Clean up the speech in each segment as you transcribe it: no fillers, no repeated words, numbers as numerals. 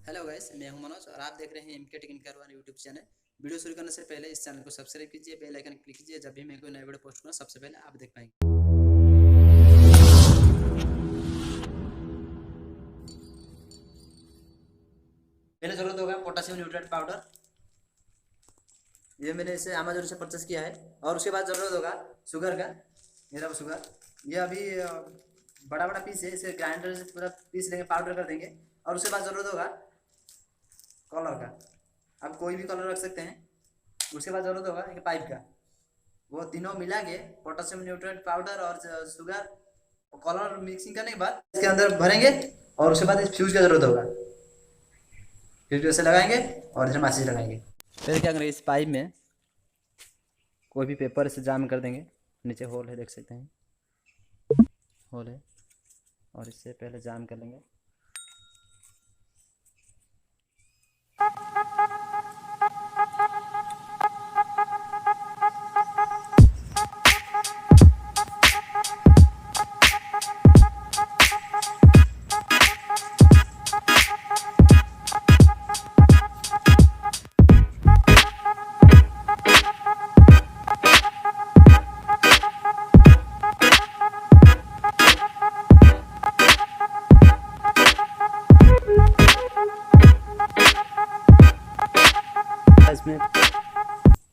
Hello guys, मैं हूं मनोज और आप देख रहे हैं MK technical one YouTube channel. Video शुरू करने से पहले इस चैनल को सब्सक्राइब कीजिए, बेल आइकन क्लिक कीजिए। जब भी मैं कोई नया वीडियो पोस्ट करूं सबसे पहले आप देख पाएंगे। पहले जरूरत होगा पोटेशियम न्यूट्रिएंट पाउडर। ये मैंने इसे अमेजोन से परचेस किया है। और उसके बाद जरूरत होगा शुगर का। मेरा शुगर ये अभी बड़ा बड़ा पीस है, इसे ग्राइंडर से पूरा पीस लेंगे, पाउडर कर देंगे। और उसके बाद जरूरत होगा कलर का। आप कोई भी कलर रख सकते हैं। उसके बाद जरूरत होगा एक पाइप का। वो तीनों मिला के पोटेशियम न्यूट्रिएंट पाउडर और शुगर और कलर मिक्सिंग करने के बाद इसके अंदर भरेंगे। और उसके बाद इस फ्यूज की जरूरत होगा। फ्यूज ऐसे लगाएंगे और इधर माचिस लगाएंगे। फिर क्या करेंगे, इस पाइप में कोई भी पेपर से जाम कर देंगे। नीचे होल है, देख सकते हैं होल है। और इससे पहले जाम कर लेंगे। इसमें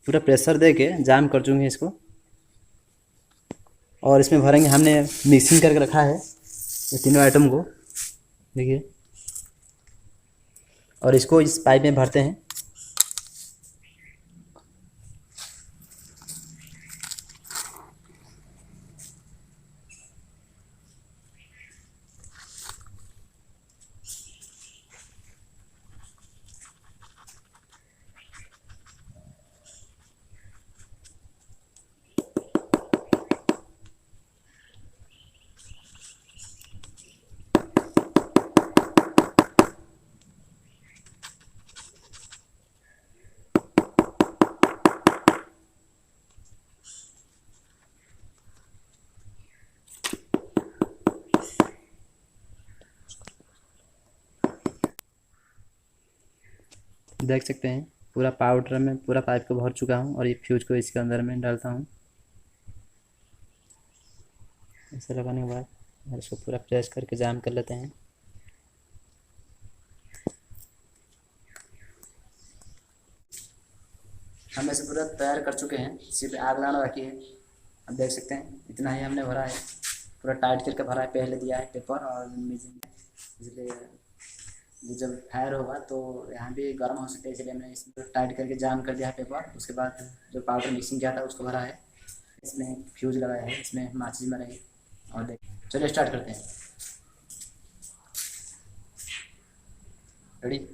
पूरा प्रेशर दे के जाम कर दूंगे इसको। और इसमें भरेंगे, हमने मिक्सिंग करके रखा है ये तीनों आइटम को, देखिए। और इसको इस पाइप में भरते हैं। देख सकते हैं पूरा पाउडर में पूरा पाइप को भर चुका हूँ। और ये फ्यूज को इसके अंदर में डालता हूँ। ऐसे लगाने के बाद इसको पूरा प्रेस करके जाम कर लेते हैं। हम ऐसे पूरा तैयार कर चुके हैं, सिर्फ आग लगाना बाकी है। अब देख सकते हैं इतना ही हमने भरा है, पूरा टाइट करके भरा है। पहले दिया है पेपर और इसलिए ये जब फायर होगा तो यहाँ भी गर्म हो सकता है, इसलिए हमने इसमें टाइट करके जाम कर दिया है पेपर। उसके बाद जो पाउडर मिक्सिंग किया था उसको भरा है, इसमें फ्यूज लगाया है, इसमें माचिस बनाई। और देख, चलिए स्टार्ट करते हैं। रेडी।